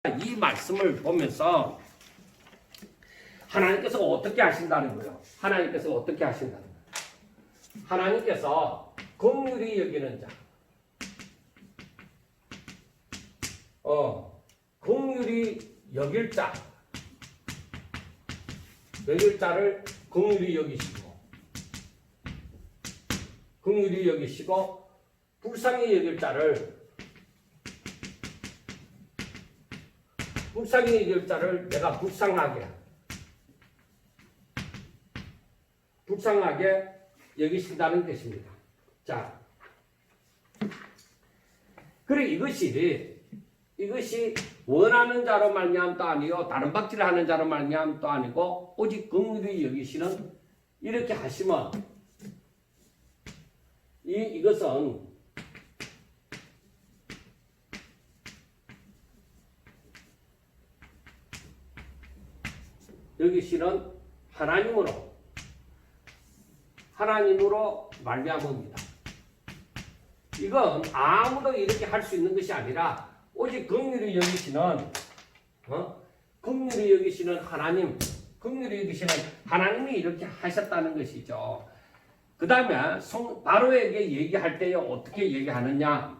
이 말씀을 보면서 하나님께서 어떻게 하신다는 거예요? 하나님께서 어떻게 하신다는 거예요? 하나님께서 긍휼히 여기는 자, 긍휼히 여길 자, 여길 자를 긍휼히 여기시고 불쌍히 여길 자를 내가 불쌍하게 여기신다는 뜻입니다. 자, 그래 이것이 원하는 자로 말미암도 아니요 다른 박질을 하는 자로 말미암도 아니고 오직 긍휼히 여기시는 이렇게 하시면 이것은 여기시는 하나님으로 말미암습니다. 이건 아무도 이렇게 할 수 있는 것이 아니라 오직 긍휼히 여기시는 하나님이 이렇게 하셨다는 것이죠. 그 다음에 바로에게 얘기할 때에 어떻게 얘기하느냐?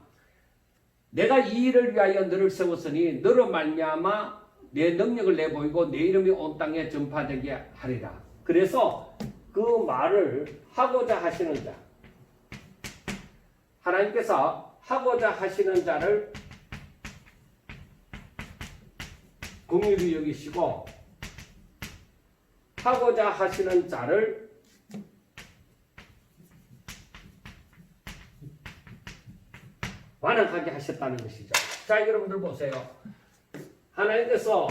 내가 이 일을 위하여 너를 세웠으니 너로 말미암아 내 능력을 내보이고 내 이름이 온 땅에 전파되게 하리라. 그래서 그 말을 하고자 하시는 자, 하나님께서 하고자 하시는 자를 긍휼히 여기시고 하고자 하시는 자를 완악하게 하셨다는 것이죠. 자, 여러분들 보세요. 하나님께서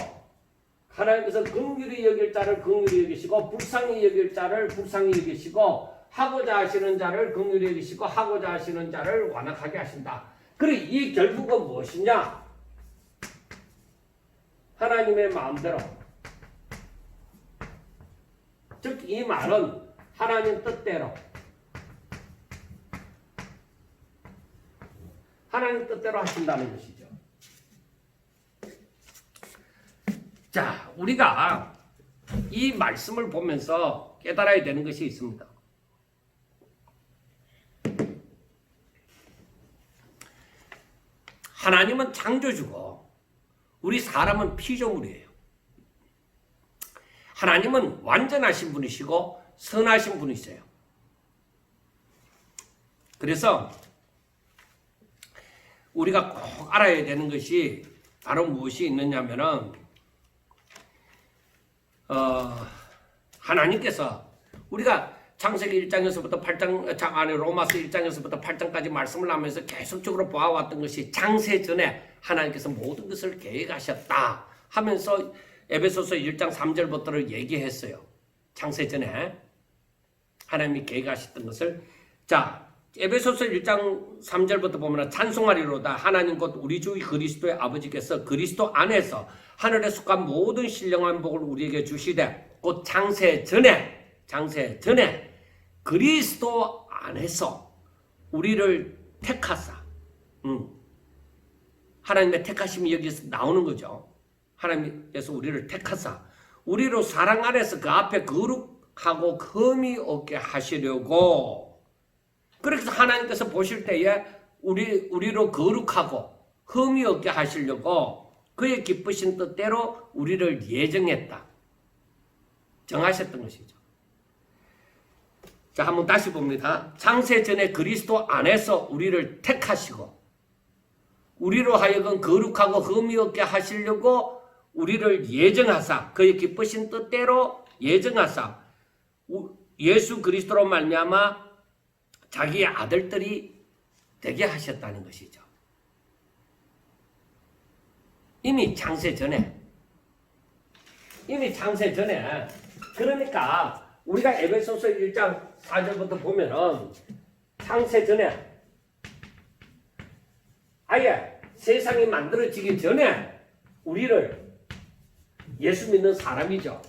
긍휼히 여길 자를 긍휼히 여기시고 불쌍히 여길 자를 불쌍히 여기시고 하고자 하시는 자를 긍휼히 여기시고 하고자 하시는 자를 완악하게 하신다. 그래 이 결국은 무엇이냐? 하나님의 마음대로. 즉 이 말은 하나님 뜻대로. 하나님 뜻대로 하신다는 것이죠. 자, 우리가 이 말씀을 보면서 깨달아야 되는 것이 있습니다. 하나님은 창조주고 우리 사람은 피조물이에요. 하나님은 완전하신 분이시고 선하신 분이세요. 그래서 우리가 꼭 알아야 되는 것이 바로 무엇이 있느냐면은 하나님께서 우리가 창세기 1장에서부터 8장 안에 로마서 1장에서부터 8장까지 말씀을 하면서 계속적으로 보아왔던 것이 창세 전에 하나님께서 모든 것을 계획하셨다 하면서 에베소서 1장 3절부터를 얘기했어요. 창세 전에 하나님이 계획하셨던 것을. 자, 에베소서 1장 3절부터 보면 찬송하리로다 하나님 곧 우리 주 그리스도의 아버지께서 그리스도 안에서 하늘에 속한 모든 신령한 복을 우리에게 주시되 곧 창세 전에 그리스도 안에서 우리를 택하사 하나님의 택하심이 여기서 나오는 거죠. 하나님께서 우리를 택하사 우리로 사랑 안에서 그 앞에 거룩하고 흠이 없게 하시려고. 그래서 하나님께서 보실 때에 우리로 거룩하고 흠이 없게 하시려고 그의 기쁘신 뜻대로 우리를 예정했다. 정하셨던 것이죠. 자, 한번 다시 봅니다. 창세 전에 그리스도 안에서 우리를 택하시고 우리로 하여금 거룩하고 흠이 없게 하시려고 우리를 예정하사 그의 기쁘신 뜻대로 예정하사 예수 그리스도로 말미암아 자기의 아들들이 되게 하셨다는 것이죠. 이미 창세 전에 그러니까 우리가 에베소서 1장 4절부터 보면은 창세 전에 아예 세상이 만들어지기 전에 우리를 예수 믿는 사람이죠.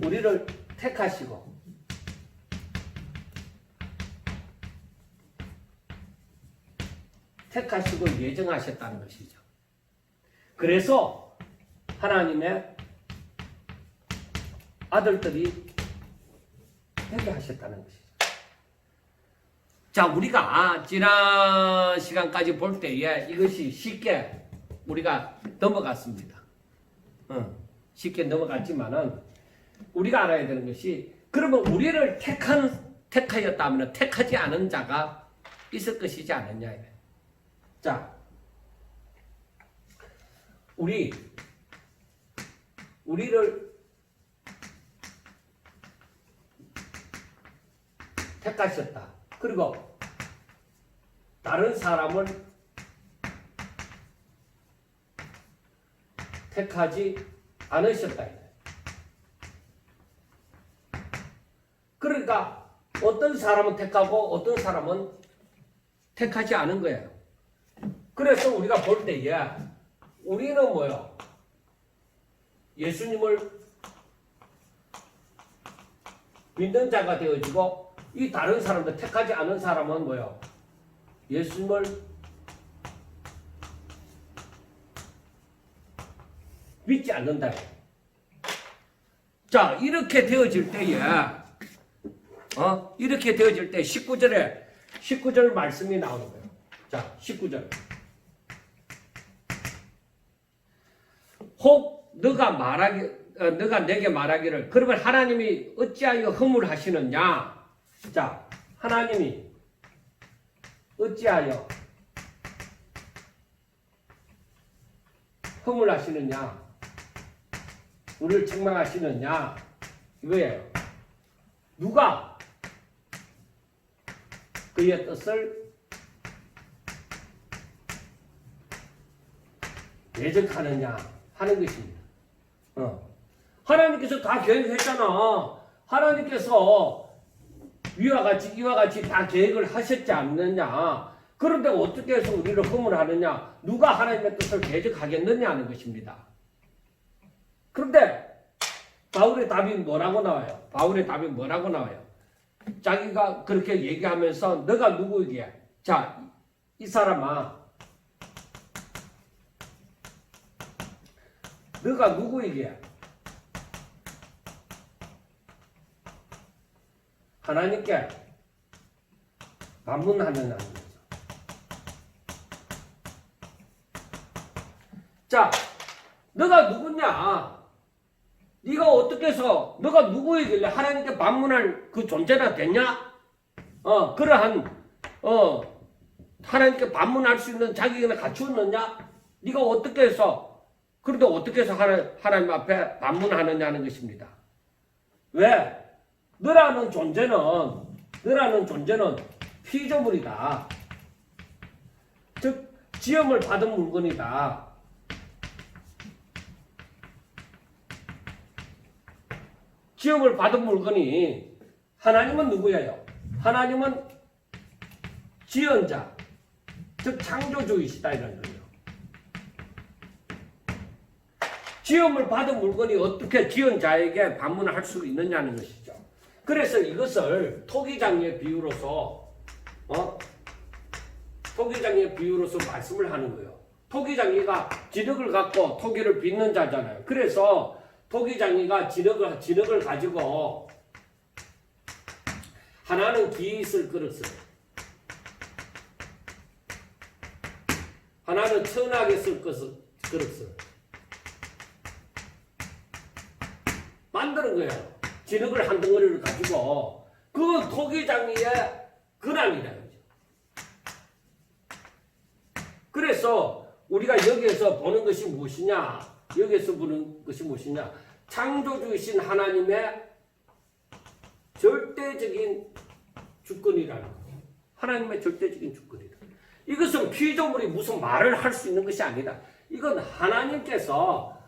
우리를 택하시고 예정하셨다는 것이죠. 그래서 하나님의 아들들이 되게 하셨다는 것이죠. 자, 우리가 지난 시간까지 볼 때에 이것이 쉽게 우리가 넘어갔습니다. 쉽게 넘어갔지만은 우리가 알아야 되는 것이, 그러면 우리를 택하였다면 택하지 않은 자가 있을 것이지 않느냐. 자, 우리를 택하셨다. 그리고 다른 사람을 택하지 않으셨다. 그러니까 어떤 사람은 택하고 어떤 사람은 택하지 않은 거예요. 그래서 우리가 볼 때에 우리는 뭐요? 예수님을 믿는 자가 되어지고, 이 다른 사람들, 택하지 않은 사람은 뭐요? 예수님을 믿지 않는다. 자, 이렇게 되어질 때에 이렇게 되어질 때 19절 말씀이 나오는 거예요. 자, 19절. 혹 너가 내게 말하기를, 그러면 하나님이 어찌하여 허물하시느냐? 자, 하나님이 어찌하여 허물하시느냐? 우리를 책망하시느냐? 이거예요. 누가 그의 뜻을 대적하느냐 하는 것입니다. 하나님께서 다 계획했잖아. 하나님께서 이와 같이 다 계획을 하셨지 않느냐. 그런데 어떻게 해서 우리를 허물하느냐? 누가 하나님의 뜻을 대적하겠느냐 하는 것입니다. 그런데 바울의 답이 뭐라고 나와요? 자기가 그렇게 얘기하면서 너가 누구에게? 자, 이 사람아, 너가 누구에게? 하나님께 반문하느냐는 거죠. 자, 너가 누구냐? 네가 어떻게 해서 너가 누구이길래 하나님께 반문할 그 존재가 됐냐? 그러한 하나님께 반문할 수 있는 자격을 갖추었느냐? 네가 어떻게 해서, 그런데 어떻게 해서 하나님 앞에 반문하느냐는 것입니다. 왜? 너라는 존재는 피조물이다. 즉 지음을 받은 물건이다. 지음을 받은 물건이, 하나님은 누구예요? 하나님은 지은자, 즉 창조주이시다 이런 거예요. 지음을 받은 물건이 어떻게 지은 자에게 반문할 수 있느냐는 것이죠. 그래서 이것을 토기장의 비유로서 말씀을 하는 거예요. 토기장이가 진흙을 갖고 토기를 빚는 자잖아요. 그래서 토기장이가 진흙을 가지고, 하나는 기 있을 그릇을, 하나는 천하게 쓸 그릇을 만드는 거예요. 진흙을 한 덩어리를 가지고. 그건 토기장이의 근황이라는 거죠. 그래서 우리가 여기에서 보는 것이 무엇이냐? 창조주이신 하나님의 절대적인 주권이라는 거예요. 하나님의 절대적인 주권이다. 이것은 피조물이 무슨 말을 할 수 있는 것이 아니다. 이건 하나님께서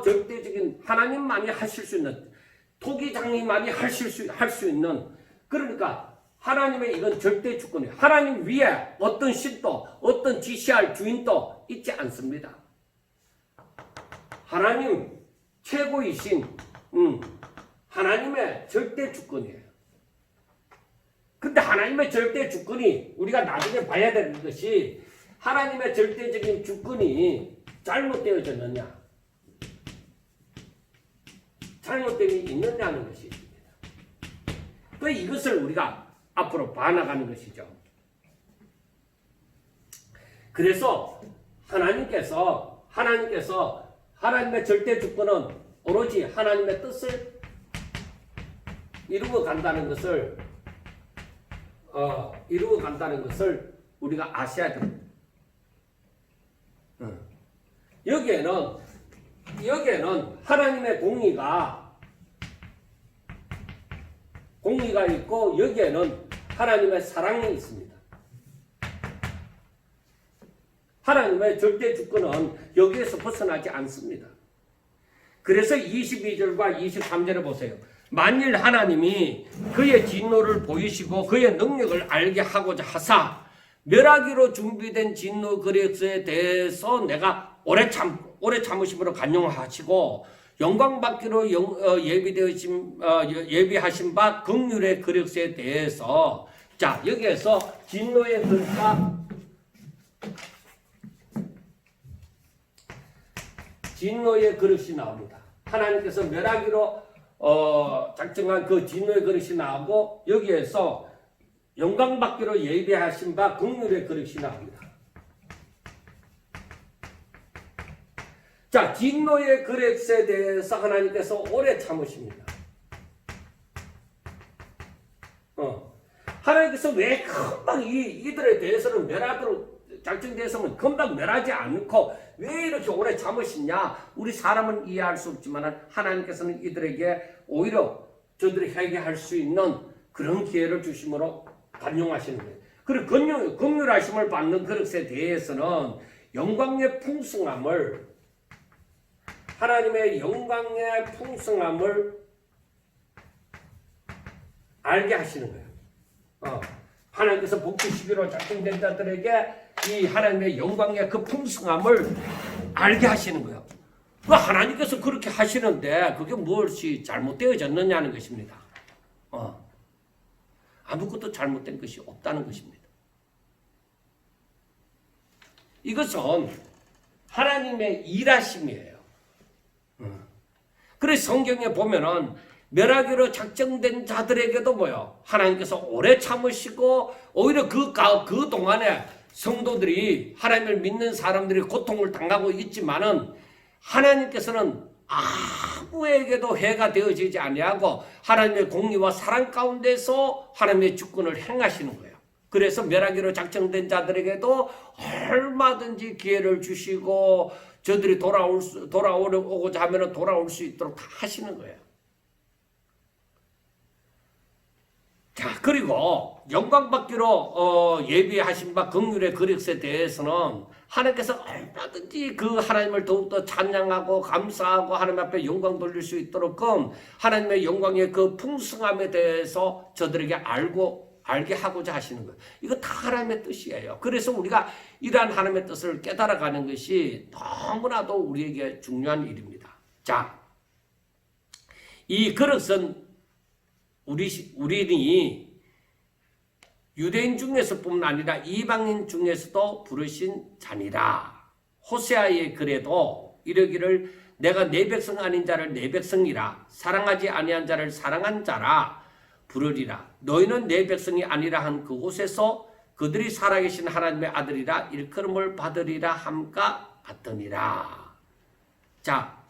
절대적인, 하나님만이 하실 수 있는, 토기장이만이 할 수 있는, 그러니까 하나님의 이건 절대 주권이에요. 하나님 위에 어떤 신도, 어떤 지시할 주인도 있지 않습니다. 하나님 최고이신 하나님의 절대 주권이에요. 근데 하나님의 절대 주권이, 우리가 나중에 봐야 되는 것이, 하나님의 절대적인 주권이 잘못되어졌느냐? 잘못됨이 있느냐는 것이 있습니다. 그 이것을 우리가 앞으로 봐나가는 것이죠. 그래서 하나님께서 하나님의 절대 주권은 오로지 하나님의 뜻을 이루어 간다는 것을 우리가 아셔야 됩니다. 여기에는 하나님의 공의가 있고 여기에는 하나님의 사랑이 있습니다. 하나님의 절대 주권은 여기에서 벗어나지 않습니다. 그래서 22절과 23절을 보세요. 만일 하나님이 그의 진노를 보이시고 그의 능력을 알게 하고자 하사 멸하기로 준비된 진노 그릇에 대해서 내가 오래 참으심으로 간용하시고 영광 받기로 예비하신 바 긍휼의 그릇에 대해서 자 여기에서 진노의 그릇과 진노의 그릇이 나옵니다. 하나님께서 멸하기로 작정한 그 진노의 그릇이 나오고 여기에서 영광 받기로 예비하신 바 긍휼의 그릇이 나옵니다. 자, 진노의 그릇에 대해서 하나님께서 오래 참으십니다. 하나님께서 왜 금방 이들에 대해서는 멸하도록 작정되었으면 금방 멸하지 않고 왜 이렇게 오래 참으시냐? 우리 사람은 이해할 수 없지만 하나님께서는 이들에게 오히려 저들이 회개할 수 있는 그런 기회를 주심으로 간용하시는 거예요. 그리고 긍휼하심을 받는 그릇에 대해서는 영광의 풍성함을 하나님의 영광의 풍성함을 알게 하시는 거예요. 하나님께서 복주 11호 작정된 자들에게 이 하나님의 영광의 그 풍성함을 알게 하시는 거예요. 하나님께서 그렇게 하시는데 그게 무엇이 잘못되어졌느냐는 것입니다. 아무것도 잘못된 것이 없다는 것입니다. 이것은 하나님의 일하심이에요. 그래서 성경에 보면은 멸하기로 작정된 자들에게도 뭐요? 하나님께서 오래 참으시고 오히려 그 동안에 성도들이 하나님을 믿는 사람들이 고통을 당하고 있지만은 하나님께서는 아무에게도 해가 되어지지 아니하고 하나님의 공의와 사랑 가운데서 하나님의 주권을 행하시는 거예요. 그래서 멸하기로 작정된 자들에게도 얼마든지 기회를 주시고 저들이 돌아오고자 하면 돌아올 수 있도록 다 하시는 거예요. 자, 그리고 영광 받기로 예비하신 바 긍휼의 그릇에 대해서는 하나님께서 얼마든지 그 하나님을 더욱더 찬양하고 감사하고 하나님 앞에 영광 돌릴 수 있도록끔 하나님의 영광의 그 풍성함에 대해서 저들에게 알게 하고자 하시는 거예요. 이거 다 하나님의 뜻이에요. 그래서 우리가 이러한 하나님의 뜻을 깨달아가는 것이 너무나도 우리에게 중요한 일입니다. 자, 이 그릇은 우리는 유대인 중에서뿐만 아니라 이방인 중에서도 부르신 자니라. 호세아의 글에도 이르기를 내가 내 백성 아닌 자를 내 백성이라 사랑하지 아니한 자를 사랑한 자라 부르리라. 너희는 내 백성이 아니라 한 그곳에서 그들이 살아계신 하나님의 아들이라 일컬음을 받으리라 함과 같으니라. 자,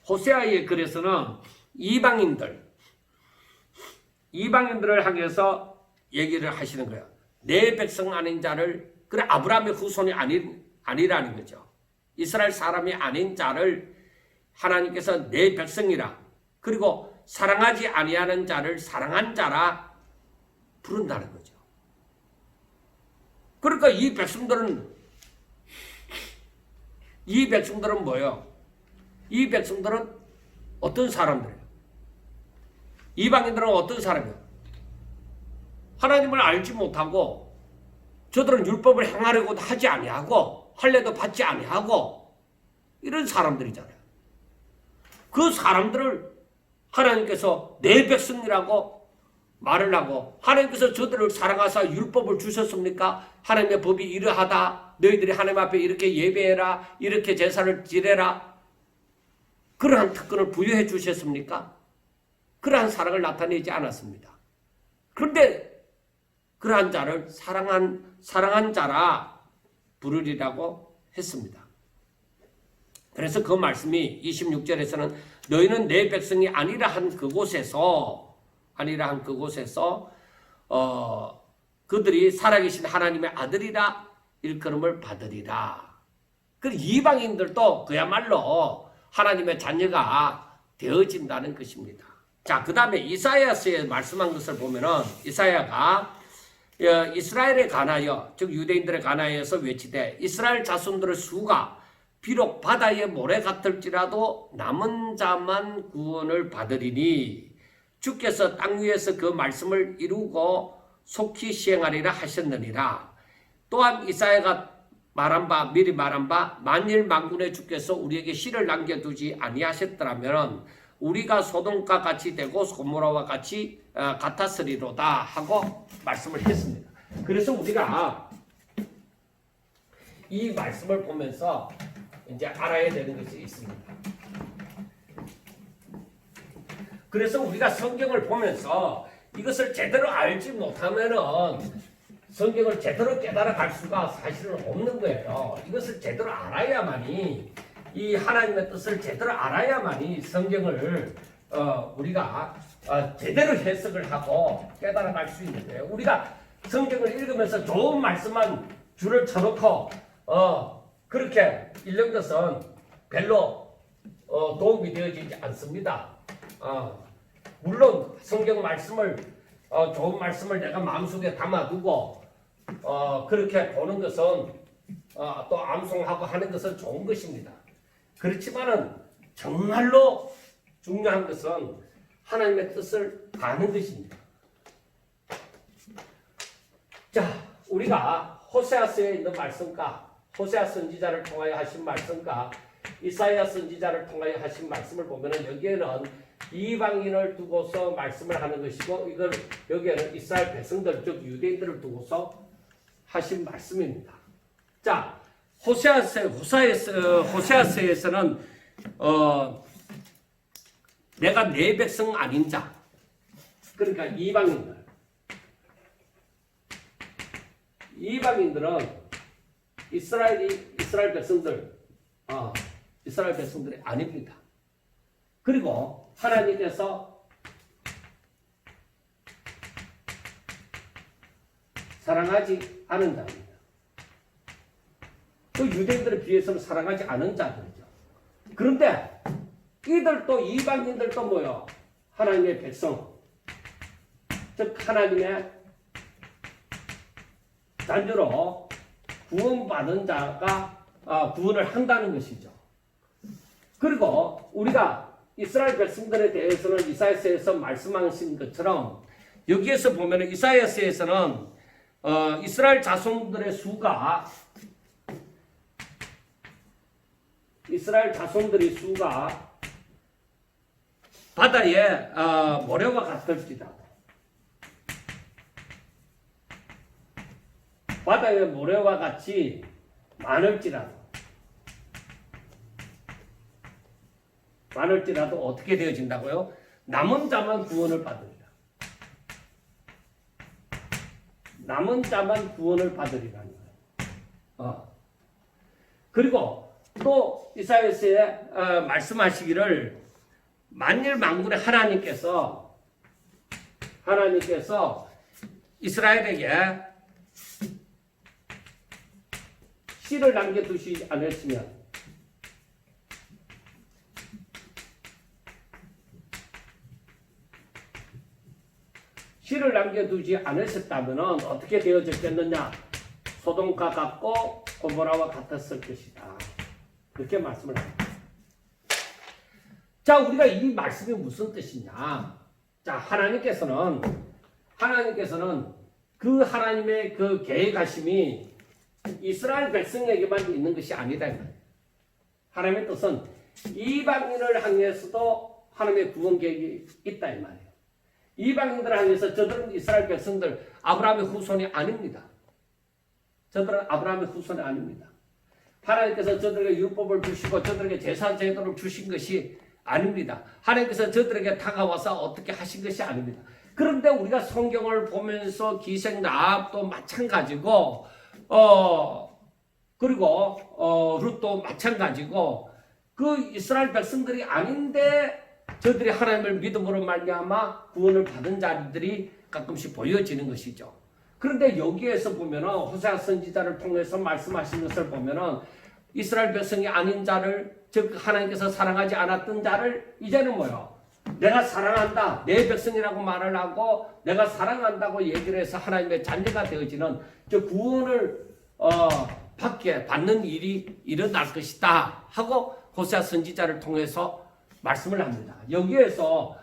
호세아의 글에서는 이방인들을 향해서 얘기를 하시는 거예요. 내 백성 아닌 자를, 그래 아브라함의 후손이 아니라는 거죠. 이스라엘 사람이 아닌 자를 하나님께서 내 백성이라, 그리고 사랑하지 아니하는 자를 사랑한 자라 부른다는 거죠. 그러니까 이 백성들은 뭐예요? 이 백성들은 어떤 사람들이에요? 이방인들은 어떤 사람이에요? 하나님을 알지 못하고 저들은 율법을 행하려고도 하지 아니하고 할례도 받지 아니하고 이런 사람들이잖아요. 그 사람들을 하나님께서 내 백성이라고 말을 하고 하나님께서 저들을 사랑하사 율법을 주셨습니까? 하나님의 법이 이러하다. 너희들이 하나님 앞에 이렇게 예배해라. 이렇게 제사를 지내라. 그러한 특권을 부여해 주셨습니까? 그러한 사랑을 나타내지 않았습니다. 그런데 그러한 자를 사랑한 자라 부르리라고 했습니다. 그래서 그 말씀이 26절에서는 너희는 내 백성이 아니라 한 그곳에서 그들이 살아계신 하나님의 아들이라 일컬음을 받으리라. 그 이방인들도 그야말로 하나님의 자녀가 되어진다는 것입니다. 자, 그 다음에 이사야서에 말씀한 것을 보면은 이사야가 이스라엘에 관하여, 즉 유대인들에 관하여서 외치되 이스라엘 자손들의 수가 비록 바다의 모래 같을지라도 남은 자만 구원을 받으리니 주께서 땅 위에서 그 말씀을 이루고 속히 시행하리라 하셨느니라. 또한 이사야가 미리 말한 바 만일 만군의 주께서 우리에게 씨를 남겨두지 아니하셨더라면 우리가 소돔과 같이 되고 고모라와 같이 같았으리로다 하고 말씀을 했습니다. 그래서 우리가 이 말씀을 보면서 이제 알아야 되는 것이 있습니다. 그래서 우리가 성경을 보면서 이것을 제대로 알지 못하면은 성경을 제대로 깨달아 갈 수가 사실은 없는 거예요. 이것을 제대로 알아야만이, 이 하나님의 뜻을 제대로 알아야만이 성경을 우리가 제대로 해석을 하고 깨달아 갈 수 있는 거예요. 우리가 성경을 읽으면서 좋은 말씀만 줄을 쳐놓고 그렇게 읽는 것은 별로 도움이 되어지지 않습니다. 물론 성경 말씀을 좋은 말씀을 내가 마음속에 담아두고 그렇게 보는 것은 또 암송하고 하는 것은 좋은 것입니다. 그렇지만은 정말로 중요한 것은 하나님의 뜻을 아는 것입니다. 자, 우리가 호세아서에 있는 말씀과 호세아 선지자를 통하여 하신 말씀과 이사야 선지자를 통하여 하신 말씀을 보면은 여기에는 이방인을 두고서 말씀을 하는 것이고 여기에는 이스라엘 백성들 즉 유대인들을 두고서 하신 말씀입니다. 자, 호세아서에서는 내가 내 백성 아닌 자, 그러니까 이방인들은 이스라엘 백성들이 아닙니다. 그리고 하나님께서 사랑하지 않은 자입니다. 그 유대인들에 비해서는 사랑하지 않은 자들이죠. 그런데 이들도 이방인들도 뭐요? 하나님의 백성, 즉 하나님의 자녀로 구원받은 자가 구원을 한다는 것이죠. 그리고 우리가 이스라엘 백성들에 대해서는 이사야서에서 말씀하신 것처럼 여기에서 보면 이사야서에서는 이스라엘 자손들의 수가 바다의 모래와 같을지라도 바다의 모래와 같이 많을지라도 어떻게 되어진다고요? 남은 자만 구원을 받으리라. 남은 자만 구원을 받으리라는 거예요. 그리고 또 이사야서에 말씀하시기를 만일 만군의 하나님께서 이스라엘에게 씨를 남겨두시지 않으시면 씨를 남겨두지 않으셨다면 어떻게 되어졌겠느냐? 소돔과 같고 고모라와 같았을 것이다. 그렇게 말씀을 합니다. 자, 우리가 이 말씀이 무슨 뜻이냐? 자, 하나님께서는 그 하나님의 그 계획하심이 이스라엘 백성에게만 있는 것이 아니다. 하나님의 뜻은 이방인을 향해서도 하나님의 구원 계획이 있다 이 말이에요. 이방인들을 향해서 저들은 이스라엘 백성들 아브라함의 후손이 아닙니다. 하나님께서 저들에게 율법을 주시고 저들에게 제사 제도를 주신 것이 아닙니다. 하나님께서 저들에게 다가와서 어떻게 하신 것이 아닙니다. 그런데 우리가 성경을 보면서 기생 라합도 마찬가지고 그리고 룻도 마찬가지고 그 이스라엘 백성들이 아닌데 저들이 하나님을 믿음으로 말미암아 구원을 받은 자들이 가끔씩 보여지는 것이죠. 그런데 여기에서 보면은 호세아 선지자를 통해서 말씀하신 것을 보면은 이스라엘 백성이 아닌 자를, 즉 하나님께서 사랑하지 않았던 자를 이제는 뭐요? 내가 사랑한다, 내 백성이라고 말을 하고 내가 사랑한다고 얘기를 해서 하나님의 자녀가 되어지는 저 구원을 받는 일이 일어날 것이다 하고 호세아 선지자를 통해서 말씀을 합니다. 여기에서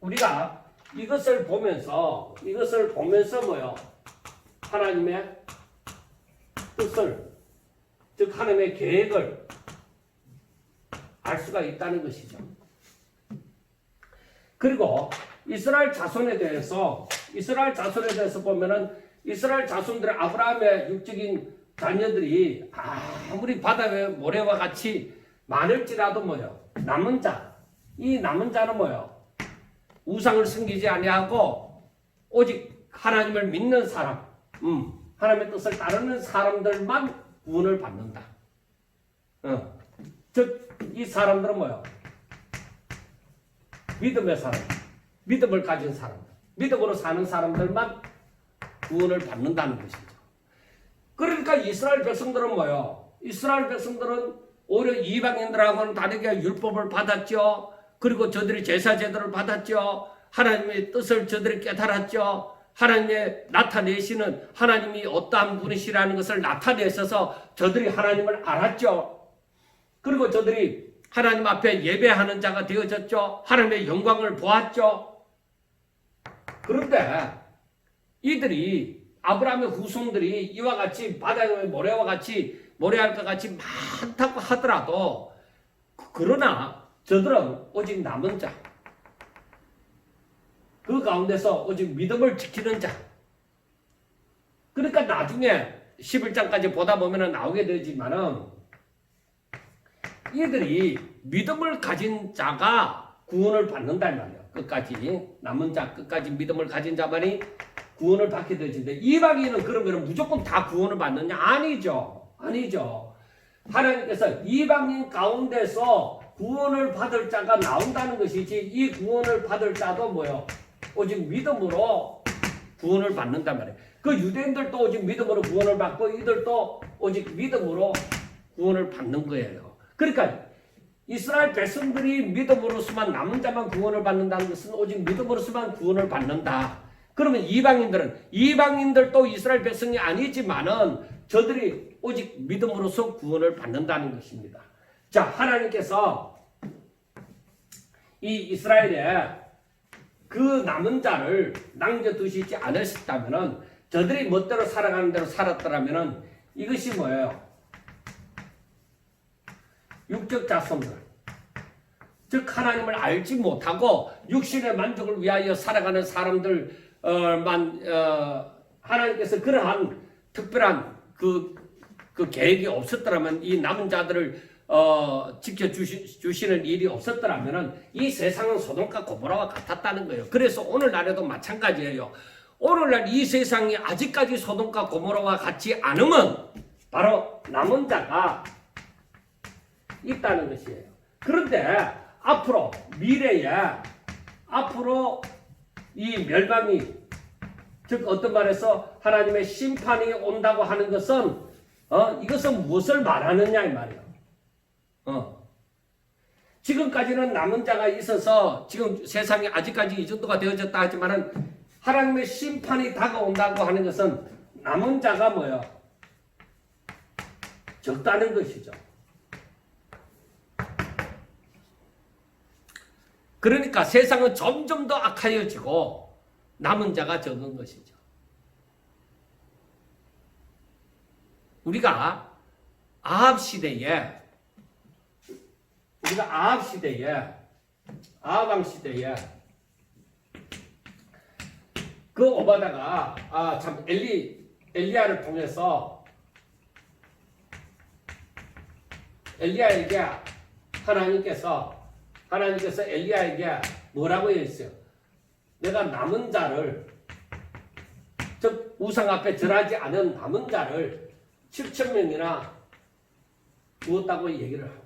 우리가 이것을 보면서 뭐요? 하나님의 뜻을, 즉 하나님의 계획을 알 수가 있다는 것이죠. 그리고 이스라엘 자손에 대해서 보면은 이스라엘 자손들의 아브라함의 육적인 자녀들이 아무리 바다의 모래와 같이 많을지라도 뭐요? 남은 자. 이 남은 자는 뭐요? 우상을 섬기지 아니하고 오직 하나님을 믿는 사람, 하나님의 뜻을 따르는 사람들만 구원을 받는다. 즉 이 사람들은 뭐요? 믿음의 사람, 믿음을 가진 사람, 믿음으로 사는 사람들만 구원을 받는다는 것이죠. 그러니까 이스라엘 백성들은 뭐요? 이스라엘 백성들은 오히려 이방인들하고는 다르게 율법을 받았죠. 그리고 저들이 제사 제도를 받았죠. 하나님의 뜻을 저들이 깨달았죠. 하나님의 나타내시는 하나님이 어떠한 분이시라는 것을 나타내셔서 저들이 하나님을 알았죠. 그리고 저들이 하나님 앞에 예배하는 자가 되어졌죠. 하나님의 영광을 보았죠. 그런데 이들이 아브라함의 후손들이 이와 같이 바다의 모래와 같이 모래알과 같이 많다고 하더라도 그러나 저들은 오직 남은 자, 그 가운데서 오직 믿음을 지키는 자. 그러니까 나중에 11장까지 보다 보면 나오게 되지만은 이들이 믿음을 가진 자가 구원을 받는다 이 말이에요. 끝까지 남은 자, 끝까지 믿음을 가진 자만이 구원을 받게 되는데 이방인은 그러면 무조건 다 구원을 받느냐? 아니죠. 하나님께서 이방인 가운데서 구원을 받을 자가 나온다는 것이지 이 구원을 받을 자도 뭐요? 오직 믿음으로 구원을 받는단 말이에요. 그 유대인들도 오직 믿음으로 구원을 받고 이들도 오직 믿음으로 구원을 받는 거예요. 그러니까 이스라엘 백성들이 믿음으로서만 남은 자만 구원을 받는다는 것은 오직 믿음으로서만 구원을 받는다. 그러면 이방인들도 이스라엘 백성이 아니지만은 저들이 오직 믿음으로서 구원을 받는다는 것입니다. 자, 하나님께서 이 이스라엘에 그 남은 자를 남겨두시지 않으셨다면은 저들이 멋대로 살아가는 대로 살았더라면은 이것이 뭐예요? 육적 자손들, 즉 하나님을 알지 못하고 육신의 만족을 위하여 살아가는 사람들만 하나님께서 그러한 특별한 그 계획이 없었더라면 이 남은 자들을 지켜주시는 일이 없었더라면 이 세상은 소돔과 고모라와 같았다는 거예요. 그래서 오늘날에도 마찬가지예요. 오늘날 이 세상이 아직까지 소돔과 고모라와 같지 않으면 바로 남은 자가 있다는 것이에요. 그런데 앞으로 미래에 이 멸망이, 즉 어떤 말에서 하나님의 심판이 온다고 하는 것은 이것은 무엇을 말하느냐 이 말이에요. 지금까지는 남은 자가 있어서 지금 세상이 아직까지 이 정도가 되어졌다 하지만은 하나님의 심판이 다가온다고 하는 것은 남은 자가 뭐예요? 적다는 것이죠. 그러니까 세상은 점점 더 악하여지고 남은 자가 적은 것이죠. 우리가 아합 시대에 아합왕 시대에 그 오바다가 엘리야를 통해서 엘리야에게 하나님께서 엘리야에게 뭐라고 했어요? 내가 남은 자를, 즉 우상 앞에 절하지 않은 남은 자를 7천 명이나 두었다고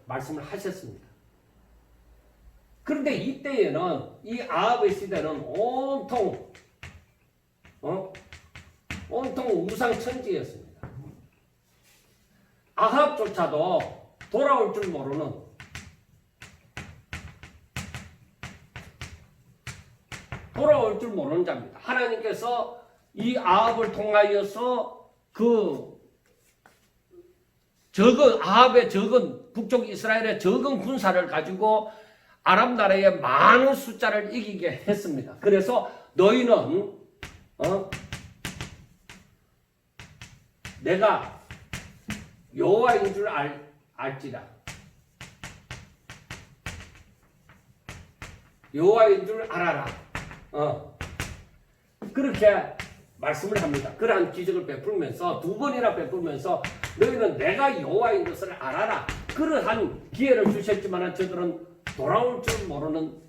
말씀을 하셨습니다. 그런데 이때에는 이 아합의 시대는 온통 우상 천지였습니다. 아합조차도 돌아올 줄 모르는, 자입니다. 하나님께서 이 아합을 통하여서 아합의 적은 북쪽 이스라엘의 적은 군사를 가지고 아람 나라의 많은 숫자를 이기게 했습니다. 그래서 너희는 내가 여호와인 줄 알지라. 여호와인 줄 알아라. 그렇게 말씀을 합니다. 그러한 기적을 베풀면서, 두 번이나 베풀면서 너희는 내가 여호와인 것을 알아라. 그러한 기회를 주셨지만 저들은 돌아올 줄 모르는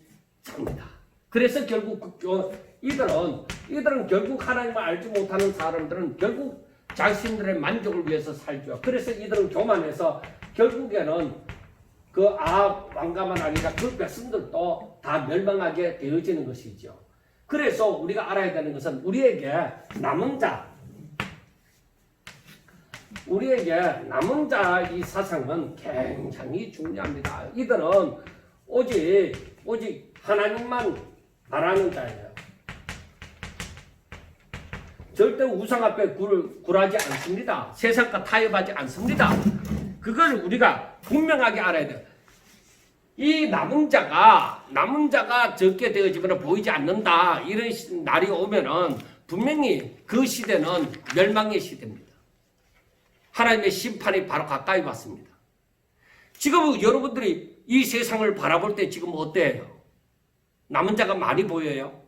자입니다. 그래서 결국 이들은 결국 하나님을 알지 못하는 사람들은 결국 자신들의 만족을 위해서 살죠. 그래서 이들은 교만해서 결국에는 그 아합 왕가만 아니라 그 백성들도 다 멸망하게 되어지는 것이죠. 그래서 우리가 알아야 되는 것은 우리에게 남은 자 이 사상은 굉장히 중요합니다. 이들은 오직 하나님만 바라는 자예요. 절대 우상 앞에 굴하지 않습니다. 세상과 타협하지 않습니다. 그걸 우리가 분명하게 알아야 돼요. 이 남은 자가 적게 되어지거나 보이지 않는다. 이런 날이 오면은 분명히 그 시대는 멸망의 시대입니다. 하나님의 심판이 바로 가까이 왔습니다. 지금 여러분들이 이 세상을 바라볼 때 지금 어때요? 남은 자가 많이 보여요?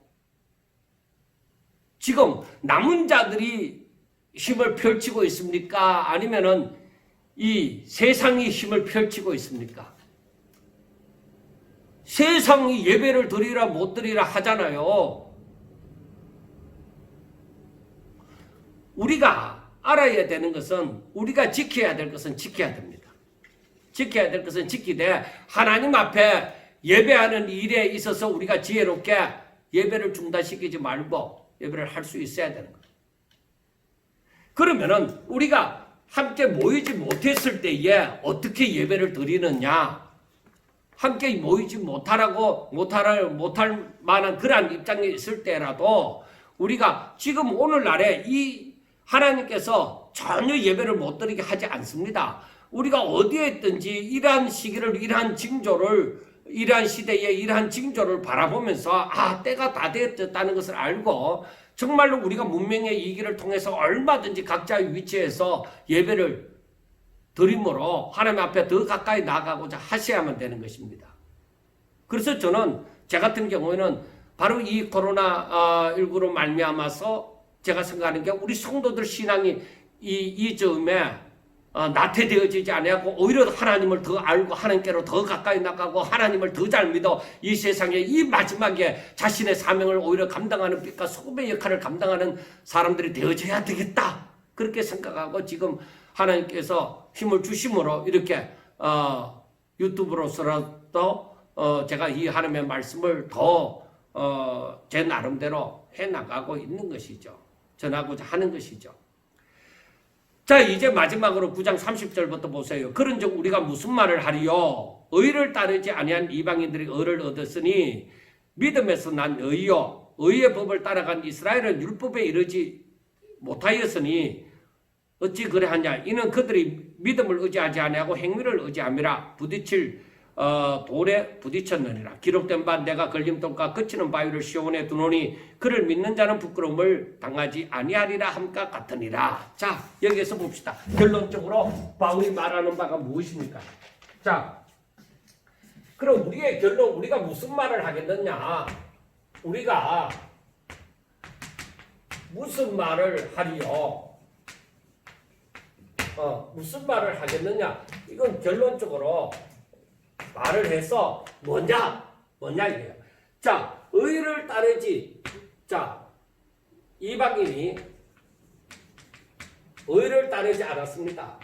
지금 남은 자들이 힘을 펼치고 있습니까? 아니면은 이 세상이 힘을 펼치고 있습니까? 세상이 예배를 드리라 못 드리라 하잖아요. 우리가 알아야 되는 것은, 우리가 지켜야 될 것은 지켜야 됩니다. 지켜야 될 것은 지키되 하나님 앞에 예배하는 일에 있어서 우리가 지혜롭게 예배를 중단시키지 말고 예배를 할 수 있어야 되는 거예요. 그러면은 우리가 함께 모이지 못했을 때에 어떻게 예배를 드리느냐? 함께 모이지 못할 만한 그러한 입장에 있을 때라도 우리가 지금 오늘날에 이 하나님께서 전혀 예배를 못 드리게 하지 않습니다. 우리가 어디에 있든지 이러한 시기를, 이러한 시대에 이러한 징조를 바라보면서 때가 다 되었다는 것을 알고 정말로 우리가 문명의 이 길을 통해서 얼마든지 각자의 위치에서 예배를 드림으로 하나님 앞에 더 가까이 나아가고자 하셔야만 되는 것입니다. 그래서 저는 제 같은 경우에는 바로 이 코로나19로 말미암아서 제가 생각하는 게 우리 성도들 신앙이 이 점에 나태되어지지 아니하고 오히려 하나님을 더 알고 하나님께로 더 가까이 나가고 하나님을 더 잘 믿어 이 세상에 이 마지막에 자신의 사명을 오히려 감당하는 빛과 소금의 역할을 감당하는 사람들이 되어져야 되겠다. 그렇게 생각하고 지금 하나님께서 힘을 주심으로 이렇게 유튜브로서라도 제가 이 하나님의 말씀을 더 제 나름대로 해나가고 있는 것이죠. 전하고자 하는 것이죠. 자, 이제 마지막으로 9장 30절부터 보세요. 그런즉 우리가 무슨 말을 하리요? 의를 따르지 아니한 이방인들이 의를 얻었으니 믿음에서 난 의요. 의의 법을 따라간 이스라엘은 율법에 이르지 못하였으니 어찌 그래하냐? 이는 그들이 믿음을 의지하지 아니하고 행위를 의지함이라. 부딪힐 돌에 부딪혔느니라. 기록된 바 내가 걸림돌과 그치는 바위를 시온에 두노니 그를 믿는 자는 부끄러움을 당하지 아니하리라 함과 같으니라. 자, 여기에서 봅시다. 결론적으로 바울이 말하는 바가 무엇입니까? 자, 그럼 우리의 결론, 우리가 무슨 말을 하겠느냐? 우리가 무슨 말을 하리요? 무슨 말을 하겠느냐? 이건 결론적으로 말을 해서 뭐냐 이게요. 자, 의를 따르지. 자, 이방인이 의를 따르지 않았습니다.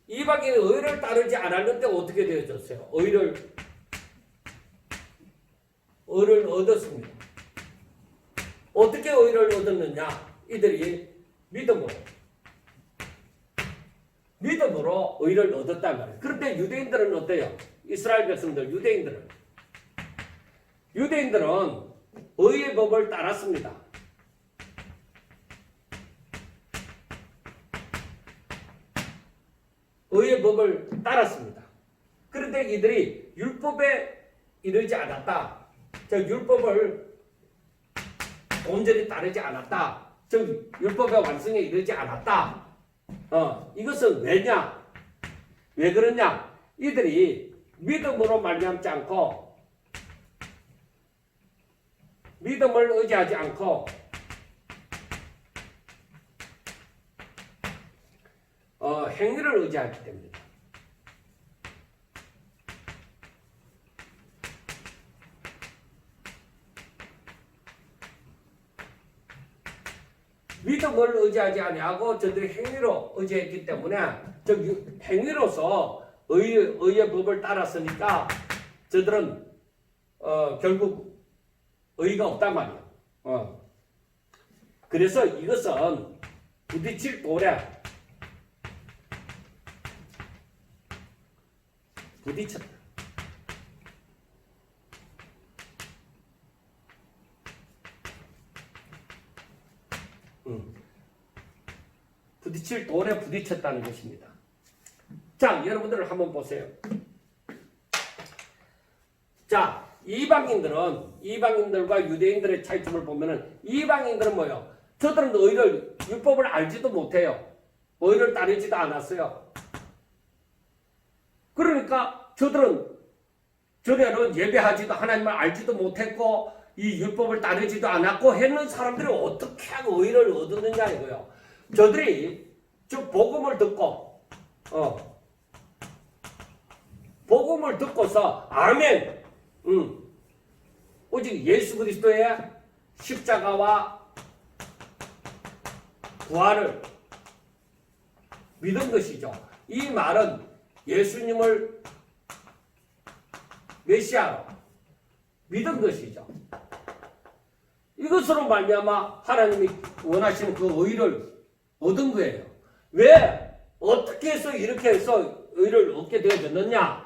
이방인이 의를 따르지 않았는데 어떻게 되어졌어요? 의를 얻었습니다. 어떻게 의를 얻었느냐? 이들이 믿음으로 의를 얻었단 말이에요. 그런데 유대인들은 어때요? 이스라엘 백성들, 유대인들은 의의 법을 따랐습니다. 의의 법을 따랐습니다. 그런데 이들이 율법에 이르지 않았다. 즉 율법을 온전히 따르지 않았다. 즉 율법의 완성에 이르지 않았다. 이것은 왜냐? 왜 그러냐? 이들이 믿음으로 말미암지 않고 믿음을 의지하지 않고 행위를 의지하기 때문이다. 믿음을 의지하지 아니하고 저들이 행위로 의지했기 때문에 즉 행위로서 의의 법을 따랐으니까 저들은 결국 의의가 없단 말이야. 그래서 이것은 부딪힐 돌에 부딪혔다. 부딪힐 돌에 부딪혔다는 것입니다. 자, 여러분들 한번 보세요. 자, 이방인들과 유대인들의 차이점을 보면은 이방인들은 뭐예요? 저들은 율법을 알지도 못해요. 의를 따르지도 않았어요. 그러니까 저들은 예배하지도 하나님을 알지도 못했고 이 율법을 따르지도 않았고 했는 사람들이 어떻게 하고 의를 얻었느냐 이거요. 저들이 복음을 듣고서 아멘. 오직 예수 그리스도의 십자가와 부활을 믿은 것이죠. 이 말은 예수님을 메시아로 믿은 것이죠. 이것으로 말미암아 하나님이 원하시는 그 의를 얻은 거예요. 왜? 어떻게 해서 이렇게 해서 의를 얻게 되어졌느냐?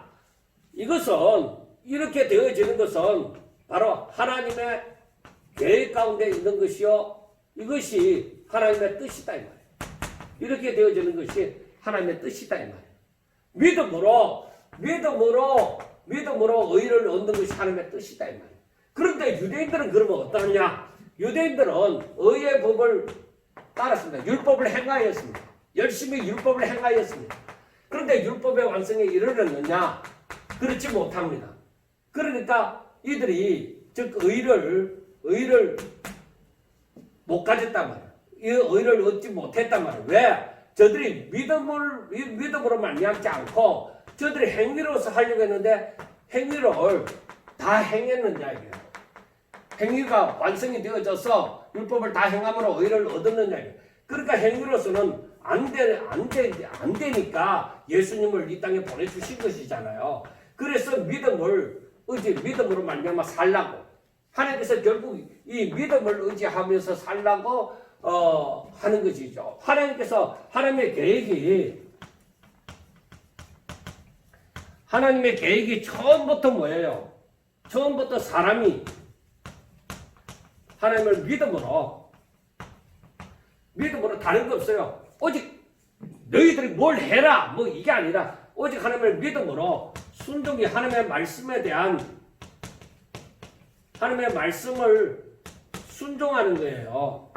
이렇게 되어지는 것은 바로 하나님의 계획 가운데 있는 것이요. 이것이 하나님의 뜻이다 이 말이에요. 이렇게 되어지는 것이 하나님의 뜻이다 이 말이에요. 믿음으로 의를 얻는 것이 하나님의 뜻이다 이 말이에요. 그런데 유대인들은 그러면 어떠냐? 유대인들은 의의 법을 따랐습니다. 율법을 행하였습니다. 열심히 율법을 행하였습니다. 그런데 율법의 완성에 이르렀느냐? 그렇지 못합니다. 그러니까 이들이 즉 의를 못 가졌단 말이에요. 이 의를 얻지 못했단 말이에요. 왜? 저들이 믿음으로 말미암지 않고 저들이 행위로서 하려고 했는데 행위를 다 행했느냐 이게요. 행위가 완성이 되어져서 율법을 다 행함으로 의를 얻었느냐 이게요. 그러니까 행위로서는 안 되니까 예수님을 이 땅에 보내주신 것이잖아요. 그래서 믿음으로 말미암아 살라고 하나님께서 결국 이 믿음을 의지하면서 살라고 하는 것이죠. 하나님의 계획이 처음부터 뭐예요? 처음부터 사람이 하나님을 믿음으로 다른 거 없어요. 오직 너희들이 뭘 해라 뭐 이게 아니라 오직 하나님을 믿음으로 순종이 하나님의 말씀에 대한 하나님의 말씀을 순종하는 거예요.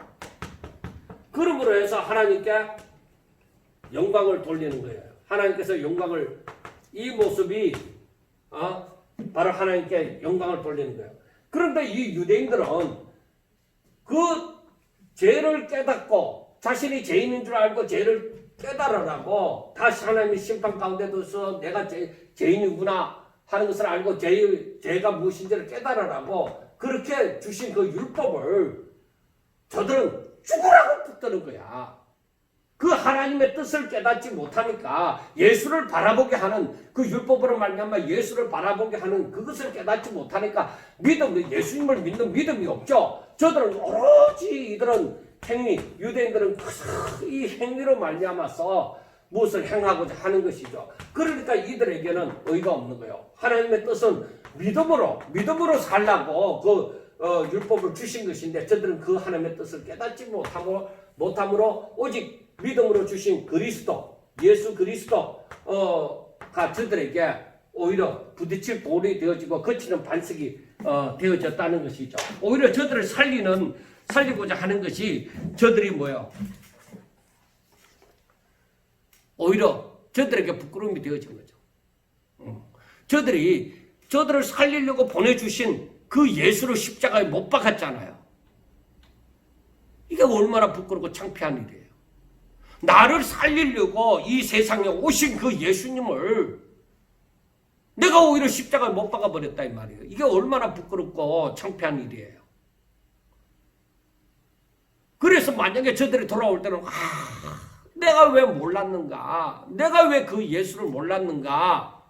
그러므로 해서 하나님께 영광을 돌리는 거예요. 하나님께서 영광을 이 모습이 바로 하나님께 영광을 돌리는 거예요. 그런데 이 유대인들은 그 죄를 깨닫고 자신이 죄인인 줄 알고 죄를 깨달으라고 다시 하나님의 심판 가운데 둬서 내가 죄인이구나 하는 것을 알고 죄가 무엇인지를 깨달으라고 그렇게 주신 그 율법을 저들은 죽으라고 붙드는 거야. 그 하나님의 뜻을 깨닫지 못하니까 예수를 바라보게 하는 그 율법으로 말미암아 예수를 바라보게 하는 그것을 깨닫지 못하니까 예수님을 믿는 믿음이 없죠. 저들은 오로지 이들은 행위, 유대인들은 이 행위로 말미암아서 무엇을 행하고자 하는 것이죠. 그러니까 이들에게는 의가 없는 거예요. 하나님의 뜻은 믿음으로 살라고 그 율법을 주신 것인데 저들은 그 하나님의 뜻을 깨닫지 못함으로 오직 믿음으로 주신 그리스도, 예수 그리스도가 저들에게 오히려 부딪힐 돌이 되어지고 거치는 반석이 되어졌다는 것이죠. 오히려 저들을 살리고자 하는 것이 저들이 뭐예요? 오히려 저들에게 부끄러움이 되어진 거죠. 저들을 살리려고 보내주신 그 예수를 십자가에 못 박았잖아요. 이게 얼마나 부끄럽고 창피한 일이에요. 나를 살리려고 이 세상에 오신 그 예수님을 내가 오히려 십자가에 못 박아버렸다 이 말이에요. 이게 얼마나 부끄럽고 창피한 일이에요. 그래서 만약에 저들이 돌아올 때는 내가 왜 몰랐는가? 내가 왜 그 예수를 몰랐는가?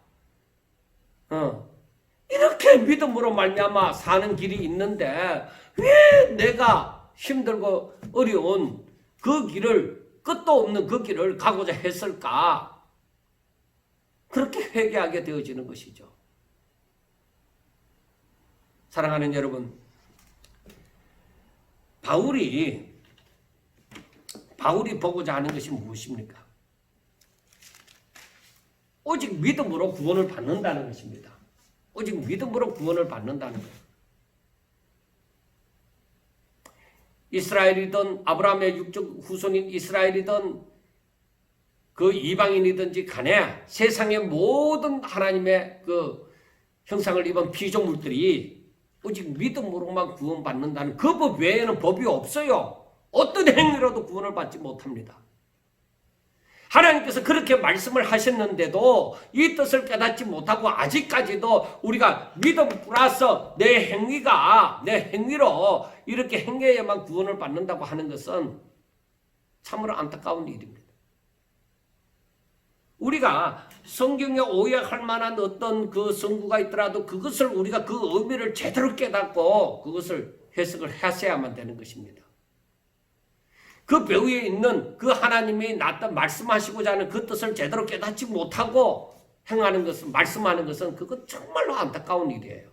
이렇게 믿음으로 말미암아 사는 길이 있는데 왜 내가 힘들고 어려운 그 길을 끝도 없는 그 길을 가고자 했을까? 그렇게 회개하게 되어지는 것이죠. 사랑하는 여러분, 바울이 보고자 하는 것이 무엇입니까? 오직 믿음으로 구원을 받는다는 것입니다. 오직 믿음으로 구원을 받는다는 거예요. 이스라엘이든 아브라함의 육적 후손인 이스라엘이든 그 이방인이든지 간에 세상의 모든 하나님의 그 형상을 입은 피조물들이 오직 믿음으로만 구원받는다는 그 법 외에는 법이 없어요. 어떤 행위로도 구원을 받지 못합니다. 하나님께서 그렇게 말씀을 하셨는데도 이 뜻을 깨닫지 못하고 아직까지도 우리가 믿음 플러스 내 행위로 이렇게 행해야만 구원을 받는다고 하는 것은 참으로 안타까운 일입니다. 우리가 성경에 오해할 만한 어떤 그 성구가 있더라도 그것을 우리가 그 의미를 제대로 깨닫고 그것을 해석을 하셔야만 되는 것입니다. 그 배후에 있는 그 하나님이 말씀하시고자 하는 그 뜻을 제대로 깨닫지 못하고 행하는 것은, 말씀하는 것은 그건 정말로 안타까운 일이에요.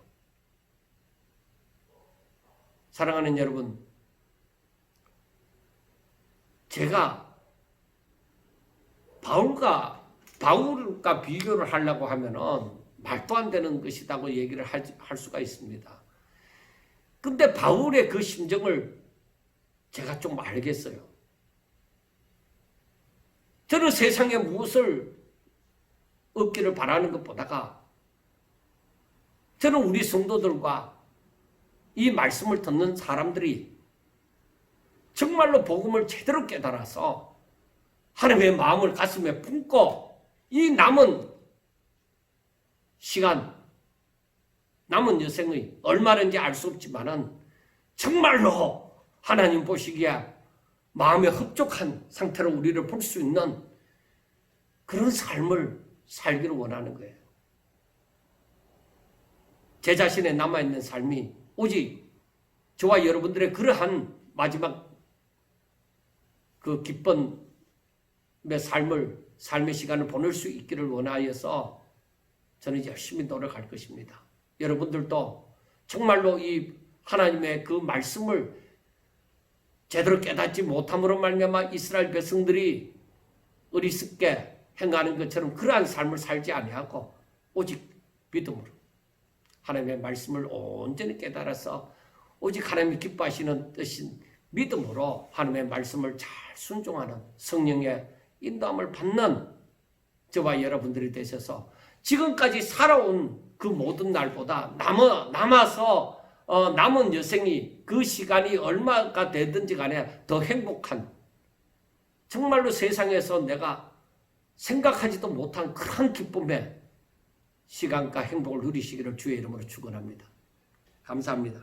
사랑하는 여러분, 제가 바울과 비교를 하려고 하면은 말도 안 되는 것이라고 얘기를 할 수가 있습니다. 근데 바울의 그 심정을 제가 좀 알겠어요. 저는 세상에 무엇을 얻기를 바라는 것보다가 저는 우리 성도들과 이 말씀을 듣는 사람들이 정말로 복음을 제대로 깨달아서 하나님의 마음을 가슴에 품고 이 남은 시간, 남은 여생의 얼마든지 알 수 없지만은 정말로 하나님 보시기에 마음에 흡족한 상태로 우리를 볼 수 있는 그런 삶을 살기를 원하는 거예요. 제 자신의 남아있는 삶이 오직 저와 여러분들의 그러한 마지막 그 기쁨의 삶의 시간을 보낼 수 있기를 원하여서 저는 열심히 노력할 것입니다. 여러분들도 정말로 이 하나님의 그 말씀을 제대로 깨닫지 못함으로 말미암아 이스라엘 백성들이 어리석게 행하는 것처럼 그러한 삶을 살지 아니하고 오직 믿음으로 하나님의 말씀을 온전히 깨달아서 오직 하나님이 기뻐하시는 뜻인 믿음으로 하나님의 말씀을 잘 순종하는 성령의 인도함을 받는 저와 여러분들이 되셔서 지금까지 살아온 그 모든 날보다 남아서 남은 여생이 그 시간이 얼마가 되든지 간에 더 행복한 정말로 세상에서 내가 생각하지도 못한 그런 기쁨의 시간과 행복을 누리시기를 주의 이름으로 축원합니다. 감사합니다.